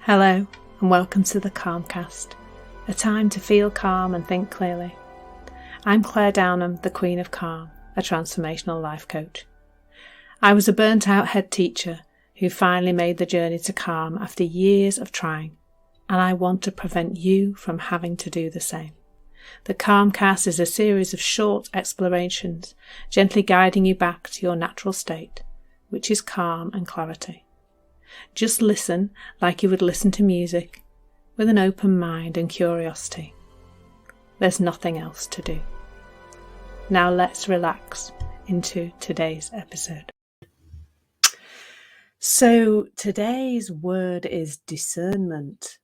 Hello and welcome to the Calmcast, a time to feel calm and think clearly. I'm Claire Downham, the Queen of Calm, a transformational life coach. I was a burnt out head teacher who finally made the journey to calm after years of trying, and I want to prevent you from having to do the same. The Calmcast is a series of short explorations, gently guiding you back to your natural state, which is calm and clarity. Just listen like you would listen to music, with an open mind and curiosity. There's nothing else to do. Now let's relax into today's episode. So today's word is discernment,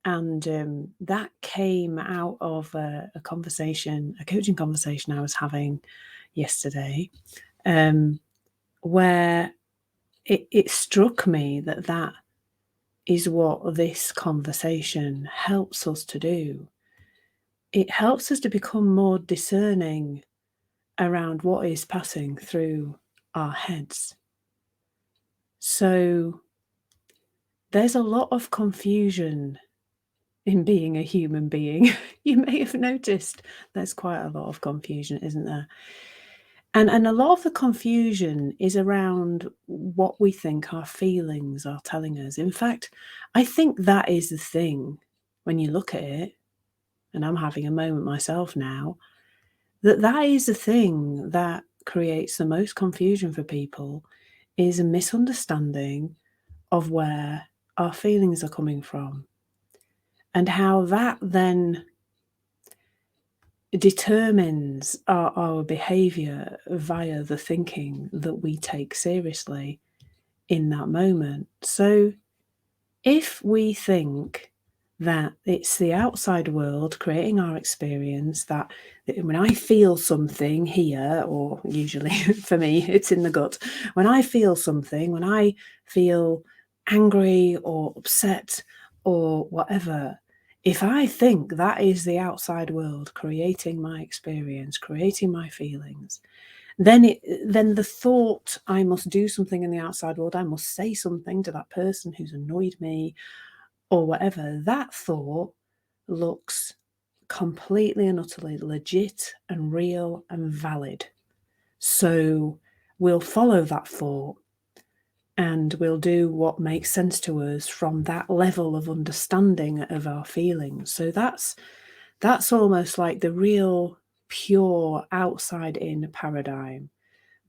and that came out of a coaching conversation I was having yesterday, where it struck me that is what this conversation helps us to do. It helps us to become more discerning around what is passing through our heads. So there's a lot of confusion in being a human being. You may have noticed there's quite a lot of confusion, isn't there? And a lot of the confusion is around what we think our feelings are telling us. In fact, I think that is the thing when you look at it, and I'm having a moment myself now, that is the thing that creates the most confusion for people, is a misunderstanding of where our feelings are coming from and how that then determines our behaviour via the thinking that we take seriously in that moment. So if we think that it's the outside world creating our experience, that when I feel something here, or usually for me it's in the gut, when I feel something, when I feel angry or upset or whatever, if I think that is the outside world creating my experience, creating my feelings, then the thought I must do something in the outside world, I must say something to that person who's annoyed me or whatever, that thought looks completely and utterly legit and real and valid. So we'll follow that thought and we'll do what makes sense to us from that level of understanding of our feelings. So that's almost like the real pure outside in paradigm.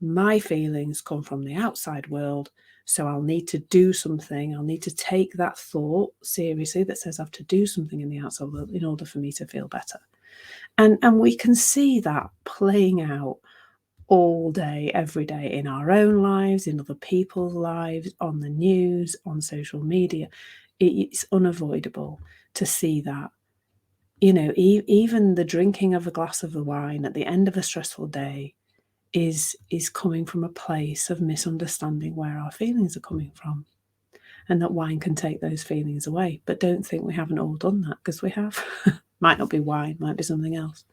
My feelings come from the outside world, so I'll need to do something. I'll need to take that thought seriously that says I have to do something in the outside world in order for me to feel better. And we can see that playing out all day, every day, in our own lives, in other people's lives, on the news, on social media. It's unavoidable to see that. You know, even the drinking of a glass of the wine at the end of a stressful day is coming from a place of misunderstanding where our feelings are coming from, and that wine can take those feelings away. But don't think we haven't all done that, because we have. Might not be wine, might be something else.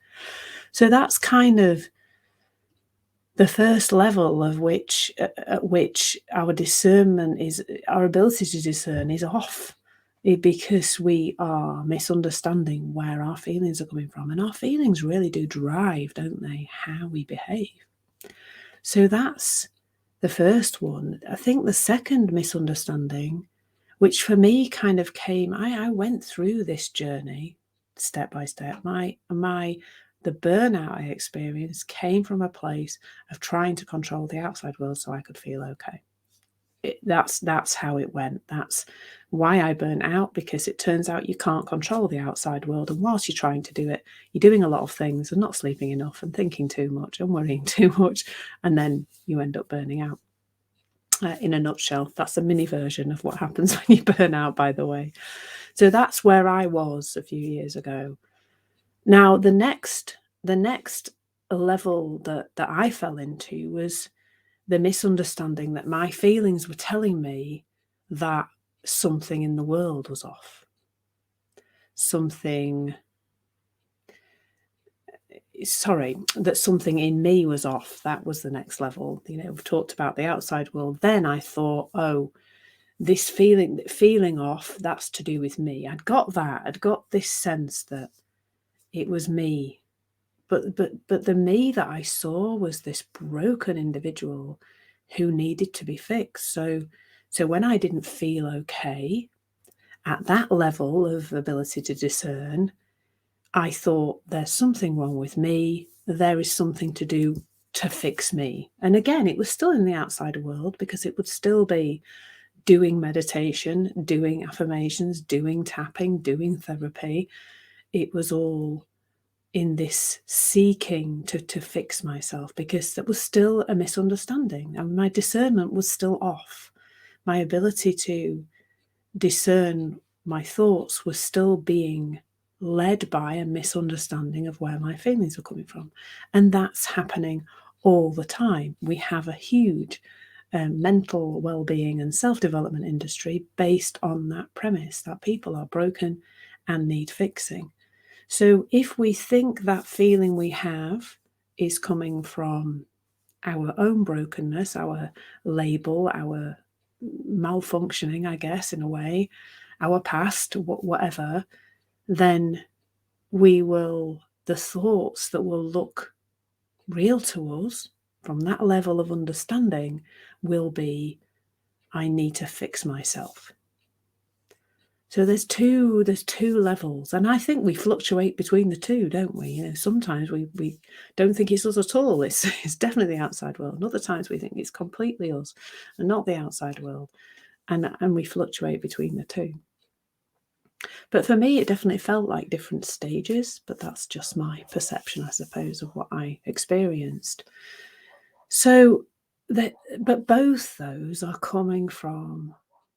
So that's kind of the first level of which at which our discernment is, our ability to discern is off, because we are misunderstanding where our feelings are coming from. And our feelings really do drive, don't they, how we behave. So that's the first one. I think the second misunderstanding, which for me kind of came, I went through this journey step by step. The burnout I experienced came from a place of trying to control the outside world so I could feel okay. That's how it went. That's why I burnt out, because it turns out you can't control the outside world, and whilst you're trying to do it, you're doing a lot of things and not sleeping enough and thinking too much and worrying too much, and then you end up burning out. In a nutshell, that's a mini version of what happens when you burn out, by the way. So that's where I was a few years ago. Now, the next level that I fell into was the misunderstanding that my feelings were telling me that something in the world was off. That something in me was off. That was the next level. You know, we've talked about the outside world. Then I thought, this feeling off, that's to do with me. I'd got this sense that it was me. But the me that I saw was this broken individual who needed to be fixed. So when I didn't feel okay at that level of ability to discern, I thought there's something wrong with me. There is something to do to fix me. And again, it was still in the outside world, because it would still be doing meditation, doing affirmations, doing tapping, doing therapy. It was all in this seeking to fix myself, because there was still a misunderstanding and my discernment was still off. My ability to discern my thoughts was still being led by a misunderstanding of where my feelings were coming from. And that's happening all the time. We have a huge mental well-being and self-development industry based on that premise that people are broken and need fixing. So if we think that feeling we have is coming from our own brokenness, our label, our malfunctioning, I guess, in a way, our past, whatever, then the thoughts that will look real to us from that level of understanding will be, I need to fix myself. So there's two levels, and I think we fluctuate between the two, don't we? You know, sometimes we don't think it's us at all. It's definitely the outside world. And other times we think it's completely us and not the outside world, and we fluctuate between the two. But for me, it definitely felt like different stages. But that's just my perception, I suppose, of what I experienced. So but both those are coming from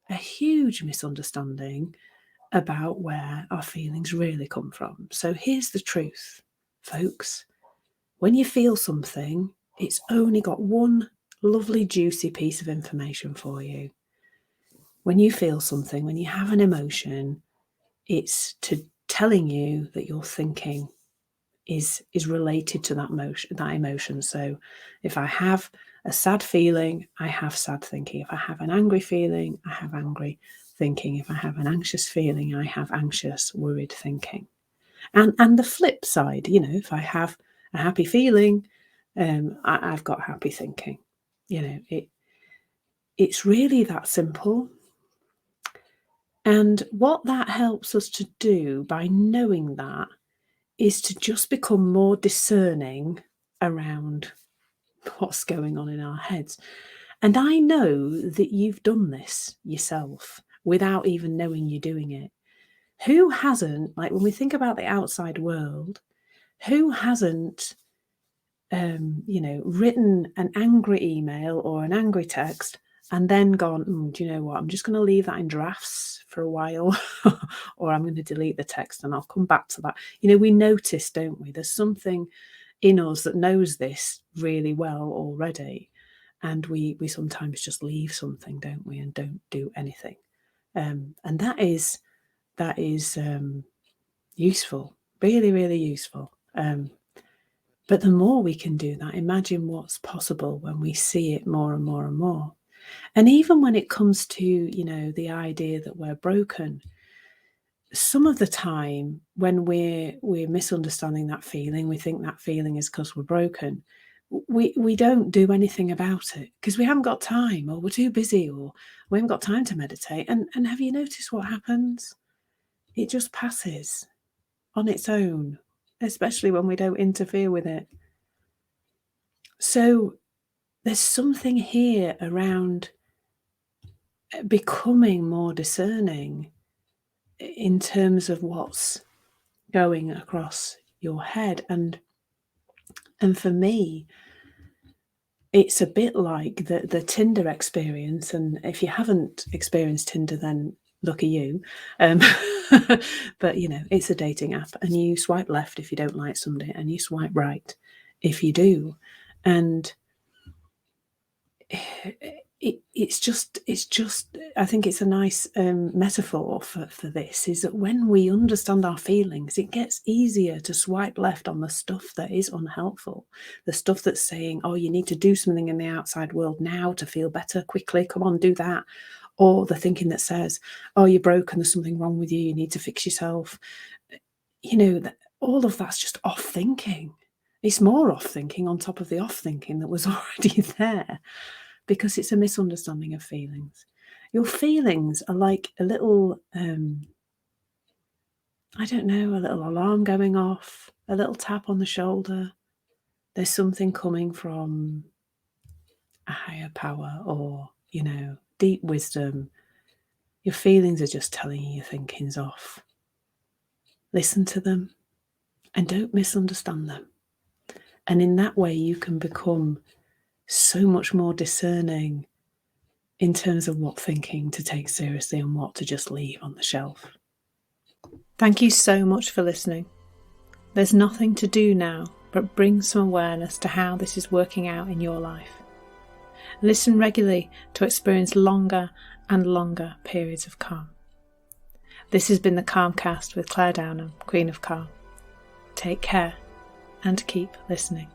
a huge misunderstanding about where our feelings really come from. So here's the truth, folks. When you feel something, it's only got one lovely, juicy piece of information for you. When you feel something, when you have an emotion, it's telling you that your thinking is related to that emotion. So if I have a sad feeling, I have sad thinking. If I have an angry feeling, I have angry thinking. If I have an anxious feeling, I have anxious, worried thinking. And the flip side, you know, if I have a happy feeling, I've got happy thinking. You know, it's really that simple. And what that helps us to do by knowing that is to just become more discerning around what's going on in our heads. And I know that you've done this yourself without even knowing you're doing it. Who hasn't, like when we think about the outside world, who hasn't, written an angry email or an angry text and then gone, do you know what? I'm just going to leave that in drafts for a while, or I'm going to delete the text and I'll come back to that. You know, we notice, don't we? There's something in us that knows this really well already. And we sometimes just leave something, don't we? And don't do anything. And that is useful, really, really useful. But the more we can do that, imagine what's possible when we see it more and more and more. And even when it comes to, you know, the idea that we're broken, some of the time when we're misunderstanding that feeling, we think that feeling is because we're broken. We don't do anything about it because we haven't got time, or we're too busy, or we haven't got time to meditate. And have you noticed what happens? It just passes on its own, especially when we don't interfere with it. So there's something here around becoming more discerning in terms of what's going across your head. And for me, it's a bit like the Tinder experience. And if you haven't experienced Tinder, then lucky you. But, you know, it's a dating app, and you swipe left if you don't like somebody, and you swipe right if you do. And it's just I think it's a nice metaphor for this, is that when we understand our feelings, it gets easier to swipe left on the stuff that is unhelpful, the stuff that's saying, oh, you need to do something in the outside world now to feel better, quickly, come on, do that. or the thinking that says, oh, you're broken, there's something wrong with you, you need to fix yourself. All of that's just off thinking. It's more off thinking on top of the off thinking that was already there, because it's a misunderstanding of feelings. Your feelings are like a little, a little alarm going off, a little tap on the shoulder. There's something coming from a higher power or, deep wisdom. Your feelings are just telling you your thinking's off. Listen to them and don't misunderstand them. And in that way, you can become so much more discerning in terms of what thinking to take seriously and what to just leave on the shelf. Thank you so much for listening. There's nothing to do now but bring some awareness to how this is working out in your life. Listen regularly to experience longer and longer periods of calm. This has been the Calmcast with Claire Downham, Queen of Calm. Take care and keep listening.